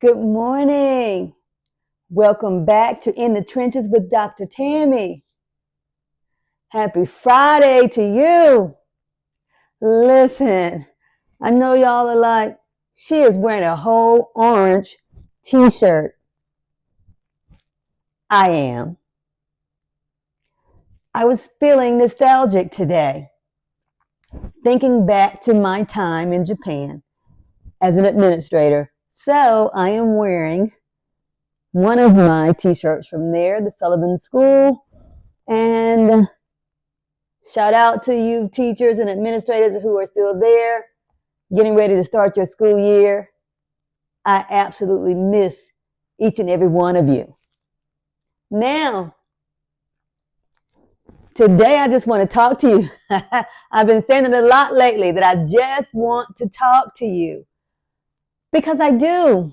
Good morning. Welcome back to In the Trenches with Dr. Tammy. Happy Friday to you. Listen, I know y'all are like, she is wearing a whole orange t-shirt. I am. I was feeling nostalgic today, thinking back to my time in Japan as an administrator. So I am wearing one of my t-shirts from there, the Sullivan School. And shout out to you teachers and administrators who are still there, getting ready to start your school year. I absolutely miss each and every one of you. Now, today I just want to talk to you. I've been saying it a lot lately that I just want to talk to you because I do.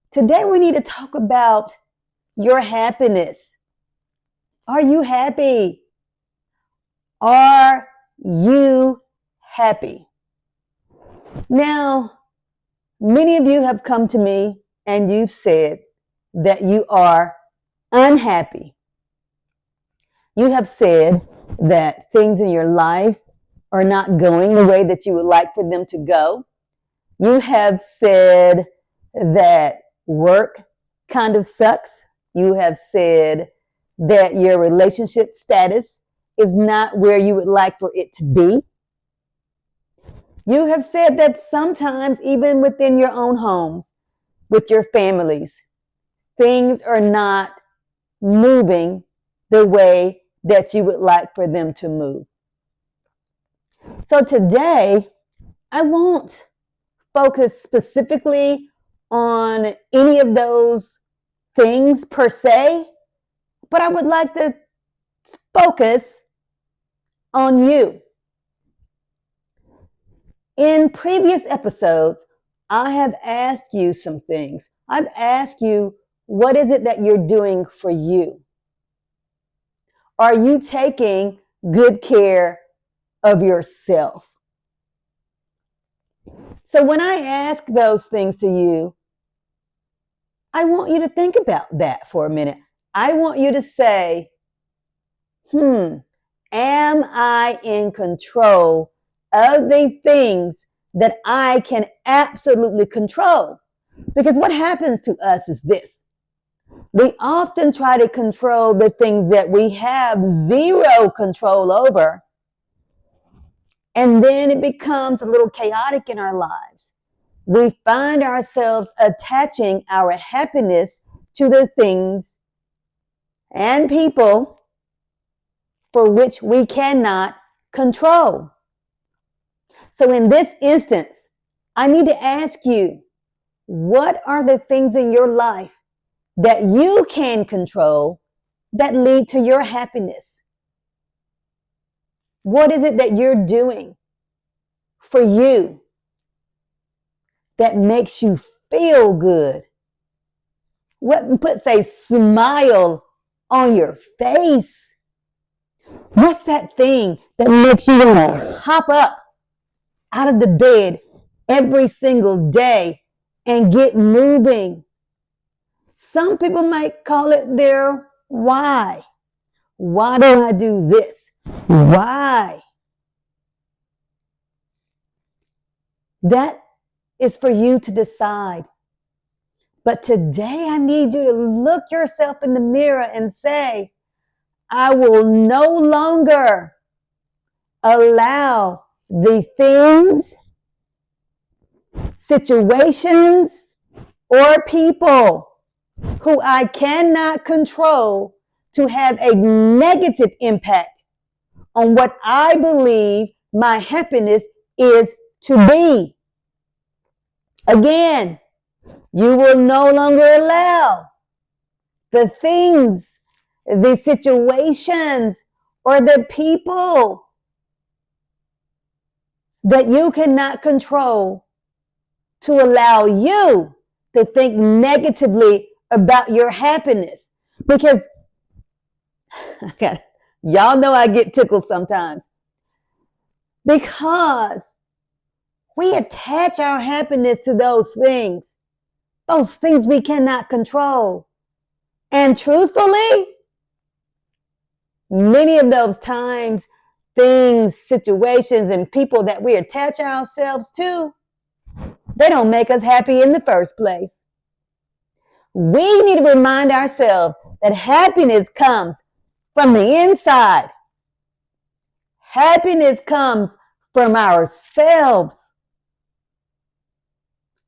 Today we need to talk about your happiness. Are you happy? Are you happy? Now, many of you have come to me and you've said that you are unhappy. You have said that things in your life are not going the way that you would like for them to go. You have said that work kind of sucks. You have said that your relationship status is not where you would like for it to be. You have said that sometimes, even within your own homes, with your families, things are not moving the way that you would like for them to move. So today, I won't focus specifically on any of those things per se, but I would like to focus on you. In previous episodes, I have asked you some things. I've asked you, what is it that you're doing for you? Are you taking good care of yourself? So when I ask those things to you, I want you to think about that for a minute. I want you to say, am I in control of the things that I can absolutely control? Because what happens to us is this. We often try to control the things that we have zero control over. And then it becomes a little chaotic in our lives. We find ourselves attaching our happiness to the things and people for which we cannot control. So in this instance, I need to ask you, what are the things in your life that you can control that lead to your happiness? What is it that you're doing for you that makes you feel good? What puts a smile on your face? What's that thing that makes you want to hop up out of the bed every single day and get moving? Some people might call it their why. Why do I do this? Why? That is for you to decide. But today I need you to look yourself in the mirror and say, I will no longer allow the things, situations, or people who I cannot control to have a negative impact on what I believe my happiness is to be. Again, you will no longer allow the things, the situations, or the people that you cannot control to allow you to think negatively about your happiness. Because y'all know I get tickled sometimes. Because we attach our happiness to those things. those things we cannot control. And truthfully, many of those times, things, situations, and people that we attach ourselves to, they don't make us happy in the first place. We need to remind ourselves that happiness comes from the inside. Happiness comes from ourselves.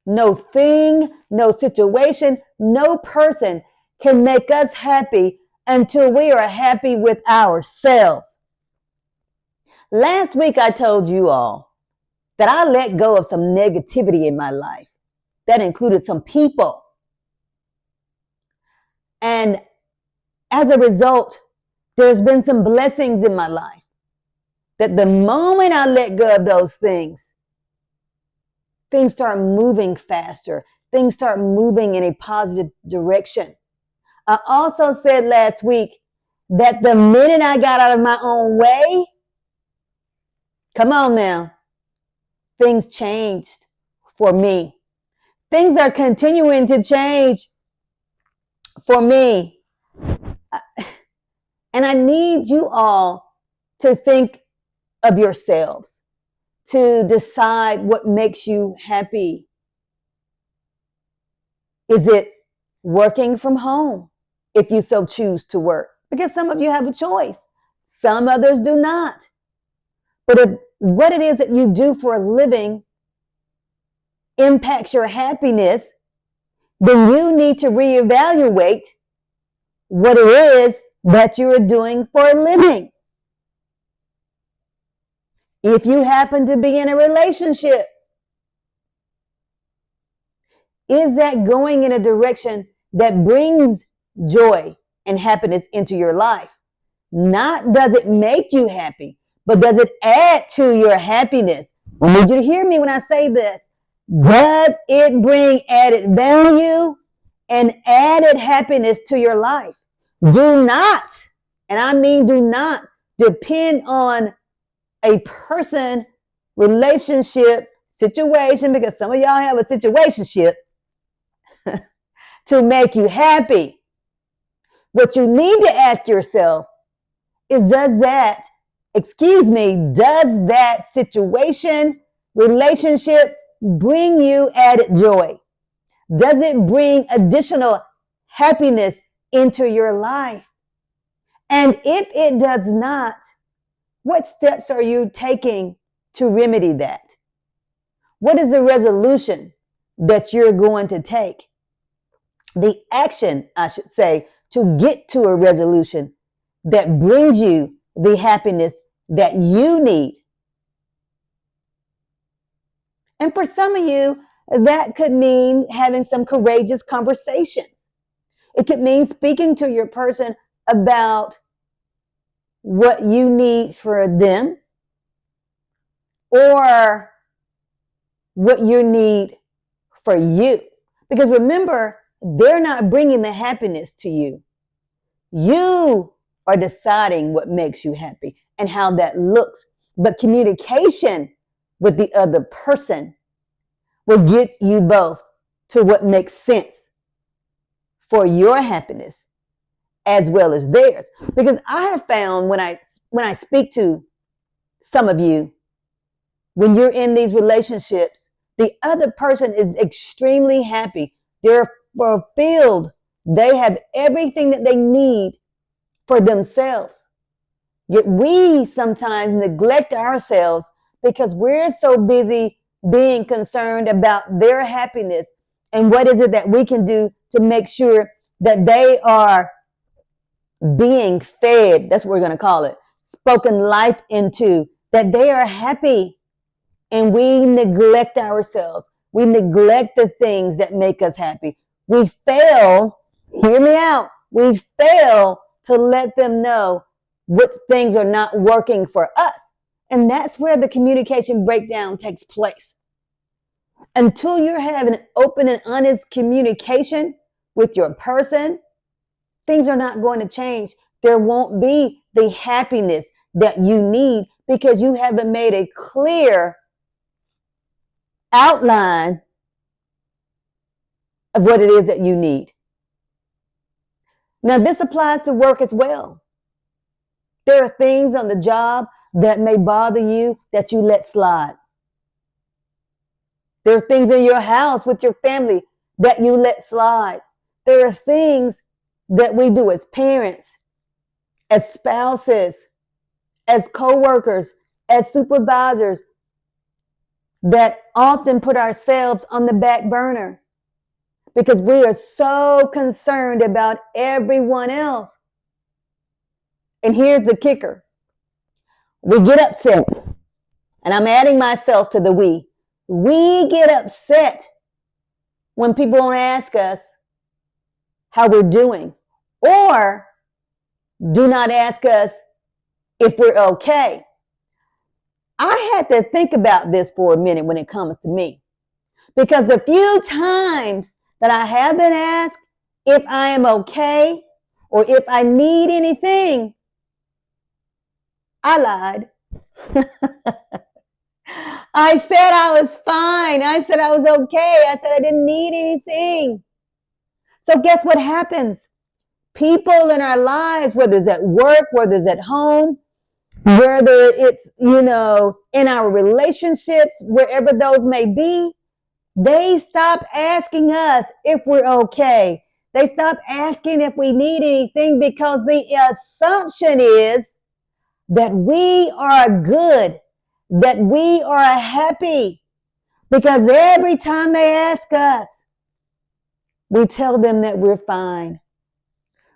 No thing, no situation, no person can make us happy until we are happy with ourselves. Last week, I told you all that I let go of some negativity in my life. That included some people. And as a result, there's been some blessings in my life. That the moment I let go of those things start moving faster. Things start moving in a positive direction. I also said last week that the minute I got out of my own way, come on now, things changed for me. Things are continuing to change for me. And I need you all to think of yourselves, to decide what makes you happy. Is it working from home, if you so choose to work? Because some of you have a choice. Some others do not. But if what it is that you do for a living impacts your happiness, then you need to reevaluate what it is that you are doing for a living. If you happen to be in a relationship, is that going in a direction that brings joy and happiness into your life? Not does it make you happy, but does it add to your happiness? I need you to hear me when I say this. Does it bring added value and added happiness to your life? Do not, and I mean do not, depend on a person, relationship, situation, because some of y'all have a situationship, to make you happy. What you need to ask yourself is, does that situation, relationship bring you added joy? Does it bring additional happiness into your life? And if it does not, what steps are you taking to remedy that? What is the resolution that you're going to take? The action, I should say, to get to a resolution that brings you the happiness that you need. And for some of you, that could mean having some courageous conversations. It could mean speaking to your person about what you need for them or what you need for you. Because remember, they're not bringing the happiness to you. You are deciding what makes you happy and how that looks. But communication with the other person will get you both to what makes sense for your happiness as well as theirs. Because I have found when I speak to some of you, when you're in these relationships, the other person is extremely happy. They're fulfilled. They have everything that they need for themselves. Yet we sometimes neglect ourselves because we're so busy being concerned about their happiness and what is it that we can do to make sure that they are being fed, that's what we're going to call it, spoken life into, that they are happy. And we neglect ourselves. We neglect the things that make us happy. We fail, hear me out, we fail to let them know which things are not working for us. And that's where the communication breakdown takes place. Until you're having open and honest communication with your person, things are not going to change. There won't be the happiness that you need because you haven't made a clear outline of what it is that you need. Now, this applies to work as well. There are things on the job that may bother you that you let slide. There are things in your house with your family that you let slide. There are things that we do as parents, as spouses, as co-workers, as supervisors that often put ourselves on the back burner because we are so concerned about everyone else. And here's the kicker. We get upset, and I'm adding myself to the we. We get upset when people don't ask us how we're doing or do not ask us if we're okay. I had to think about this for a minute when it comes to me, because the few times that I have been asked if I am okay or if I need anything, I lied. I said I was fine. I said I was okay. I said I didn't need anything. So guess what happens? People in our lives, whether it's at work, whether it's at home, whether it's, in our relationships, wherever those may be, they stop asking us if we're okay. They stop asking if we need anything because the assumption is that we are good, that we are happy, because every time they ask us, we tell them that we're fine.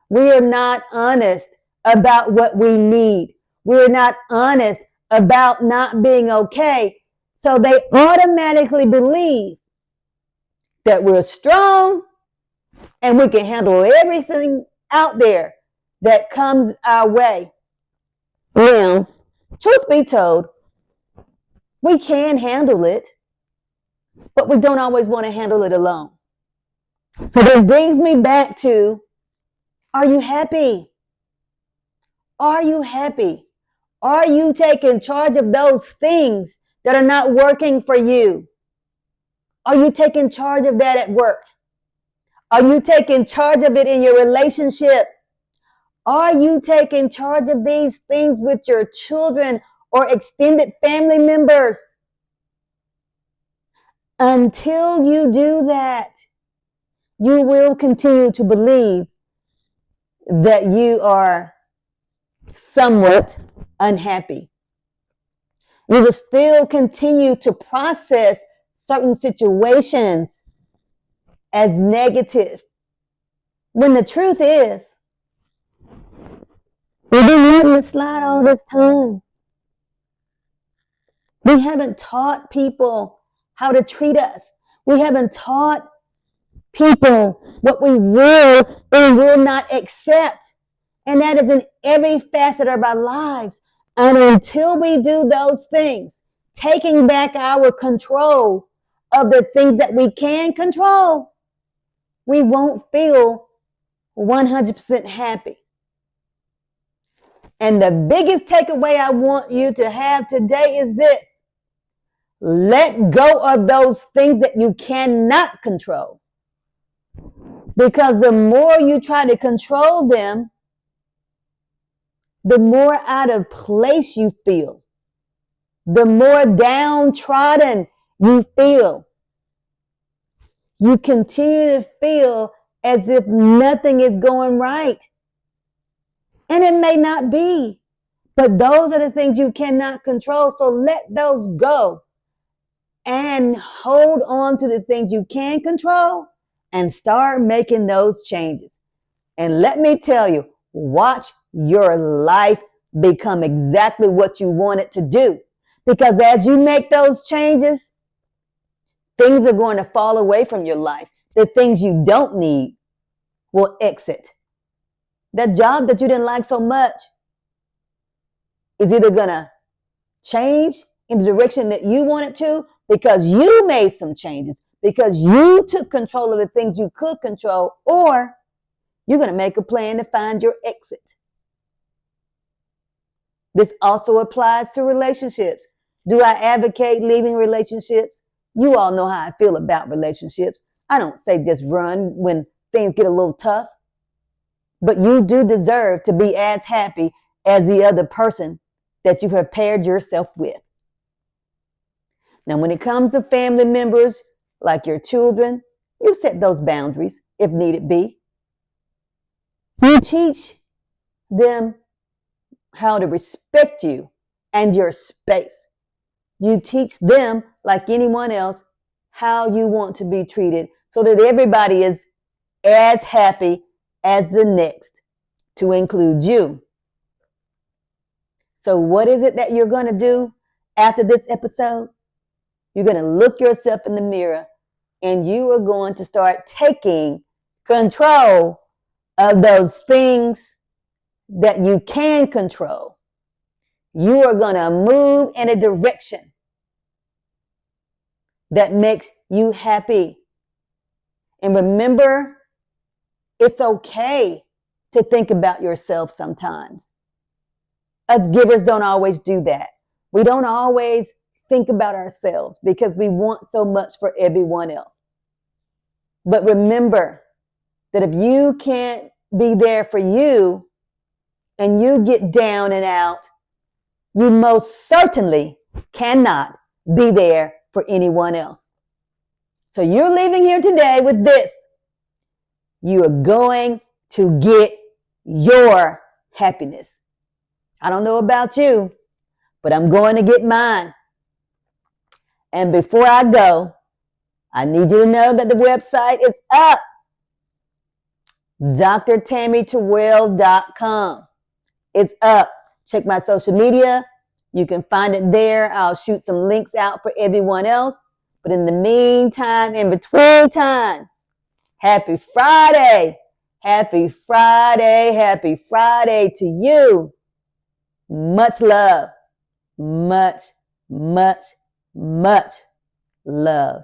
We are not honest about what we need. We're not honest about not being okay. So they automatically believe that we're strong and we can handle everything out there that comes our way. Now, truth be told, we can handle it, but we don't always want to handle it alone. So that brings me back to, are you happy? Are you happy? Are you taking charge of those things that are not working for you? Are you taking charge of that at work? Are you taking charge of it in your relationship? Are you taking charge of these things with your children or extended family members? Until you do that, you will continue to believe that you are somewhat unhappy. You will still continue to process certain situations as negative, when the truth is, we've been letting it slide all this time. We haven't taught people how to treat us. We haven't taught people what we will and will not accept. And that is in every facet of our lives. And until we do those things, taking back our control of the things that we can control, we won't feel 100% happy. And the biggest takeaway I want you to have today is this. Let go of those things that you cannot control. Because the more you try to control them, the more out of place you feel. The more downtrodden you feel. You continue to feel as if nothing is going right. And it may not be, but those are the things you cannot control. So let those go and hold on to the things you can control and start making those changes. And let me tell you, watch your life become exactly what you want it to do. Because as you make those changes, things are going to fall away from your life. The things you don't need will exit. That job that you didn't like so much is either going to change in the direction that you want it to because you made some changes, because you took control of the things you could control, or you're going to make a plan to find your exit. This also applies to relationships. Do I advocate leaving relationships? You all know how I feel about relationships. I don't say just run when things get a little tough, but you do deserve to be as happy as the other person that you have paired yourself with. Now, when it comes to family members like your children, you set those boundaries if needed be. You teach them how to respect you and your space. You teach them, like anyone else, how you want to be treated so that everybody is as happy as the next, to include you. So what is it that you're going to do after this episode? You're going to look yourself in the mirror and you are going to start taking control of those things that you can control. You are going to move in a direction that makes you happy. And remember, it's okay to think about yourself sometimes. Us givers don't always do that. We don't always think about ourselves because we want so much for everyone else. But remember that if you can't be there for you and you get down and out, you most certainly cannot be there for anyone else. So you're leaving here today with this. You are going to get your happiness. I don't know about you, but I'm going to get mine. And before I go, I need you to know that the website is up. drtammyterrell.com. It's up. Check my social media. You can find it there. I'll shoot some links out for everyone else. But in the meantime, in between time, happy Friday. Happy Friday. Happy Friday to you. Much love. Much, much, much love.